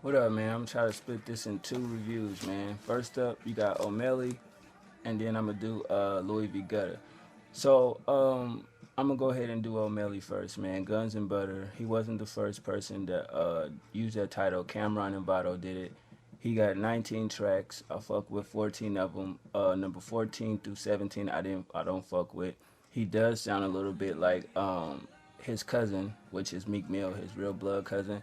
What up, man? I'm trying to split this in two reviews, man. First up, you got Omelly, and then I'm gonna do Louie v. Gutta. So I'm gonna go ahead and do Omelly first, man. Guns and Butter. He wasn't the first person that used that title. Cameron and Vado did it. He got 19 tracks. I fuck with 14 of them. Number 14 through 17, I don't fuck with. He does sound a little bit like his cousin, which is Meek Mill, his real blood cousin.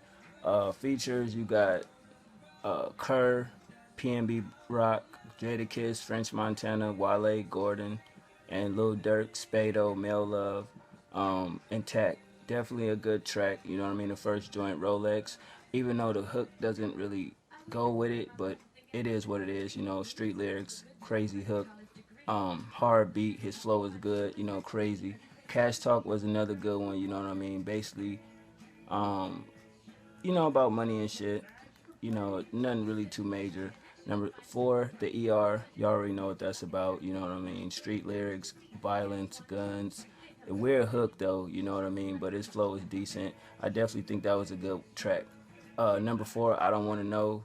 Features, you got Kerr, PNB Rock, Jadakiss, French Montana, Wale, Gordon, and Lil Durk, Spado, Mel Love, Intact. Definitely a good track. You know what I mean? The first joint, Rolex. Even though the hook doesn't really go with it, but it is what it is. You know, street lyrics, crazy hook, hard beat. His flow is good. You know, crazy. Cash Talk was another good one. You know what I mean? Basically, um, you know about money and shit. You know, nothing really too major. Number four, the ER. You already know what that's about. You know what I mean? Street lyrics, violence, guns. A weird hook though. You know what I mean? But his flow is decent. I definitely think that was a good track. Number four, I don't want to know.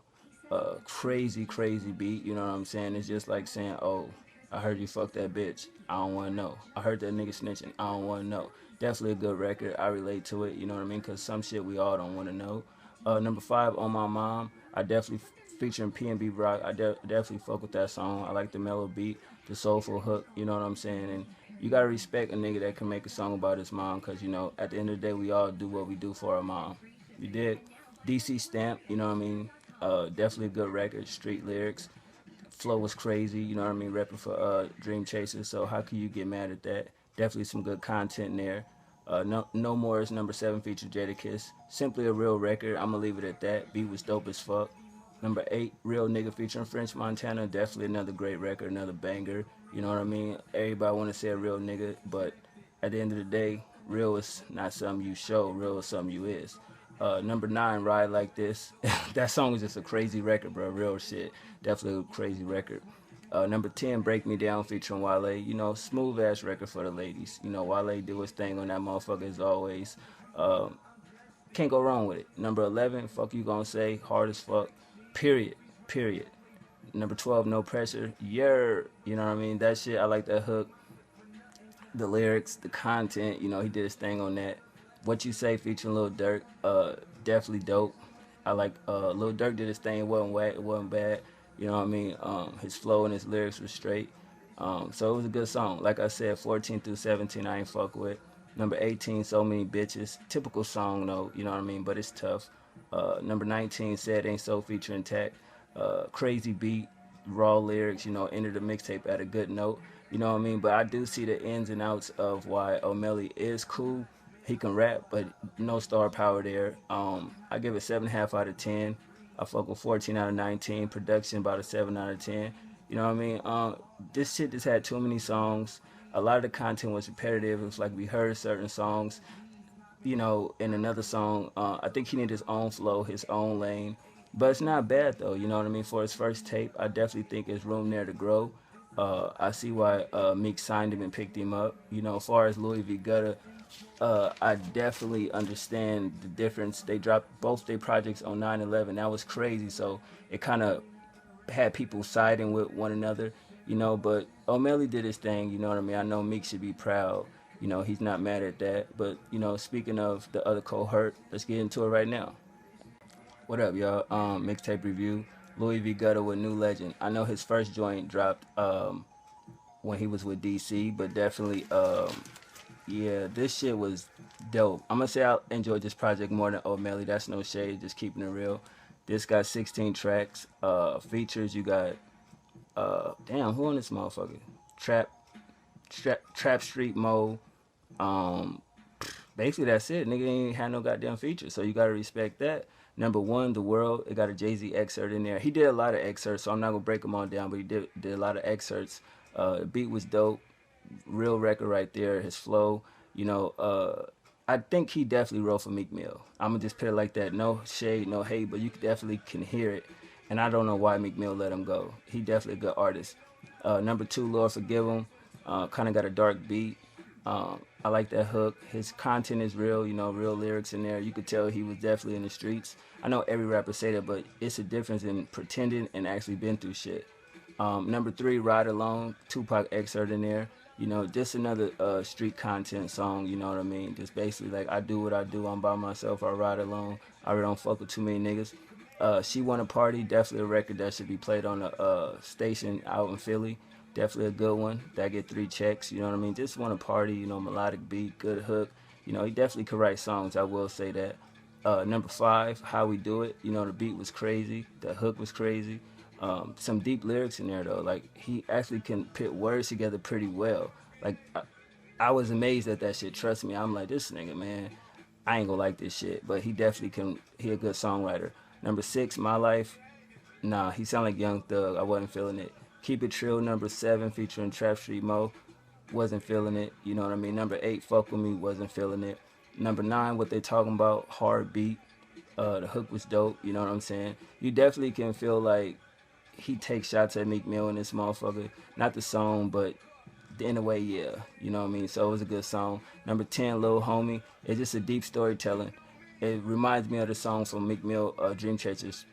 Crazy, crazy beat. You know what I'm saying? It's just like saying, oh, I heard you fuck that bitch. I don't want to know. I heard that nigga snitching. I don't want to know. Definitely a good record. I relate to it. You know what I mean? Because some shit we all don't want to know. Number five, On My Mom. I definitely featuring P&B Rock. I definitely fuck with that song. I like the mellow beat, the soulful hook. You know what I'm saying? And you gotta respect a nigga that can make a song about his mom, cause you know at the end of the day we all do what we do for our mom. You did. DC Stamp. You know what I mean? Definitely a good record. Street lyrics. Flow was crazy. You know what I mean? Repping for Dream Chasers. So how can you get mad at that? Definitely some good content in there. No More is number seven, featured Jadakiss. Simply a real record. I'm gonna leave it at that. Beat was dope as fuck. Number eight, Real Nigga featuring French Montana. Definitely another great record, another banger. You know what I mean? Everybody want to say a real nigga, but at the end of the day, real is not something you show. Real is something you is. Number nine, Ride Like This. That song is just a crazy record, bro. Real shit. Definitely a crazy record. Number 10, Break Me Down featuring Wale. You know, smooth ass record for the ladies. You know, Wale do his thing on that motherfucker as always. Um, can't go wrong with it. Number 11, Fuck You Gonna Say, hard as fuck. Period. Period. Number 12, No Pressure. Yeah. You know what I mean? That shit, I like that hook. The lyrics, the content, you know, he did his thing on that. What You Say featuring Lil Durk, definitely dope. I like Lil Durk did his thing, it wasn't whack, it wasn't bad. You know what I mean? His flow and his lyrics were straight. So it was a good song. Like I said, 14 through 17 I ain't fuck with. Number 18, So Many Bitches. Typical song though, you know what I mean? But it's tough. Number 19, Said Ain't So featuring Tech. Crazy beat, raw lyrics, you know, enter the mixtape at a good note. You know what I mean? But I do see the ins and outs of why Omelly is cool. He can rap, but no star power there. I give it 7.5 out of 10. I fuck with 14 out of 19. Production about a 7 out of 10. You know what I mean? This shit just had too many songs. A lot of the content was repetitive. It was like we heard certain songs, you know, in another song. I think he needed his own flow, his own lane. But it's not bad though, you know what I mean? For his first tape, I definitely think there's room there to grow. I see why Meek signed him and picked him up. You know, as far as Louie V. Gutta, I definitely understand the difference. They dropped both their projects on 9/11. That was crazy. So it kind of had people siding with one another, you know. But Omelly did his thing, you know what I mean. I know Meek should be proud. You know, he's not mad at that. But you know, speaking of the other cohort, let's get into it right now. What up, y'all? Mixtape review. Louie V. Gutta with New Legend. I know his first joint dropped when he was with DC, but definitely, yeah, this shit was dope. I'm gonna say I enjoyed this project more than Omelly. That's no shade, just keeping it real. This got 16 tracks. Features, you got damn, who on this motherfucker? Trap, Trap Street Mo. Um, Basically that's it. Nigga ain't had no goddamn features, so you gotta respect that. Number one, The World. It got a Jay-Z excerpt in there. He did a lot of excerpts, so I'm not gonna break them all down, but he did a lot of excerpts. The beat was dope. Real record right there. His flow, you know. I think he definitely wrote for Meek Mill. I'm gonna just put it like that. No shade, no hate, but you definitely can hear it. And I don't know why Meek Mill let him go. He definitely a good artist. Number two, Lord Forgive Him. Kind of got a dark beat. I like that hook. His content is real, you know, real lyrics in there. You could tell he was definitely in the streets. I know every rapper say that, but it's a difference in pretending and actually been through shit. Number three, Ride Alone, Tupac excerpt in there. You know, just another street content song, you know what I mean? Just basically like, I do what I do, I'm by myself, I ride alone. I really don't fuck with too many niggas. She Wanna Party, definitely a record that should be played on a station out in Philly. Definitely a good one. That get 3 checks, you know what I mean? Just Wanna Party, you know, melodic beat, good hook. You know, he definitely could write songs, I will say that. Number five, How We Do It. You know, the beat was crazy, the hook was crazy. Some deep lyrics in there though. Like he actually can put words together pretty well. Like I was amazed at that shit. Trust me, I'm like, this nigga, man, I ain't gonna like this shit. But he definitely can. He a good songwriter. Number six, My Life. Nah, he sound like Young Thug. I wasn't feeling it. Keep It Trill, number seven, featuring Trap Street Mo. Wasn't feeling it. You know what I mean. Number eight, Fuck With Me. Wasn't feeling it. Number nine, What They Talking About. Hard beat. The hook was dope. You know what I'm saying. You definitely can feel like he takes shots at Meek Mill and this motherfucker. Not the song, but in a way, yeah. You know what I mean? So it was a good song. Number 10, Lil Homie. It's just a deep storytelling. It reminds me of the song from Meek Mill, Dream Catcher's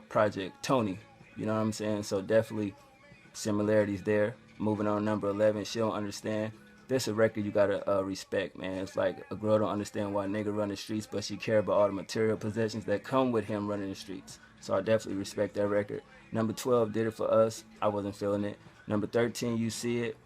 project, Tony. You know what I'm saying? So definitely similarities there. Moving on, number 11, She Don't Understand. This a record you gotta respect, man. It's like a girl don't understand why a nigga run the streets, but she care about all the material possessions that come with him running the streets. So I definitely respect that record. Number 12, Did It For Us. I wasn't feeling it. Number 13, You See It.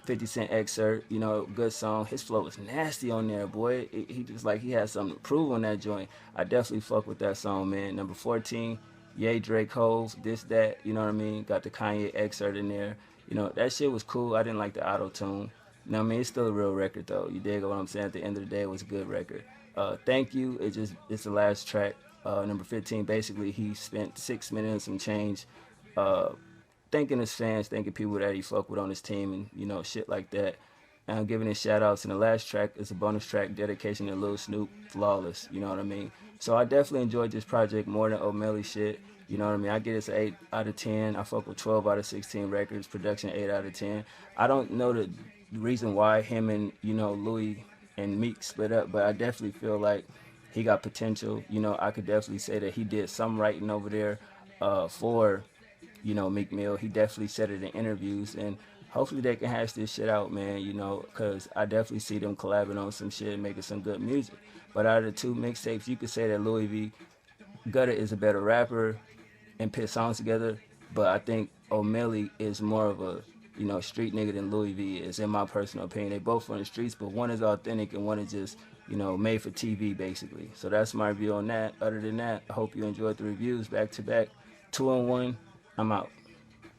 50 Cent excerpt, you know, good song. His flow was nasty on there, boy. He just like he had something to prove on that joint. I definitely fuck with that song, man. Number 14, Ye Drake Hove, This That, you know what I mean? Got the Kanye excerpt in there. You know, that shit was cool. I didn't like the auto tune. You know what I mean? It's still a real record though. You dig what I'm saying? At the end of the day, it was a good record. Thank You, it's the last track. Number 15, basically he spent 6 minutes and some change thanking his fans, thanking people that he fuck with on his team, and you know, shit like that. And I'm giving his shout outs. And the last track is a bonus track, dedication to Lil Snoop, Flawless. You know what I mean? So I definitely enjoyed this project more than Omelly shit. You know what I mean? I get it an 8 out of 10. I fuck with 12 out of 16 records. Production 8 out of 10. I don't know the reason why him and, you know, Louie and Meek split up, but I definitely feel like he got potential. You know, I could definitely say that he did some writing over there for, you know, Meek Mill. He definitely said it in interviews, and hopefully they can hash this shit out, man, you know, because I definitely see them collabing on some shit, making some good music. But out of the two mixtapes, you could say that Louie V. Gutta is a better rapper and put songs together, but I think Omelly is more of a, you know, street nigga than Louie V is, in my personal opinion. They both from the streets, but one is authentic and one is just, you know, made for TV, basically. So that's my review on that. Other than that, I hope you enjoyed the reviews back to back. 2 on 1. I'm out.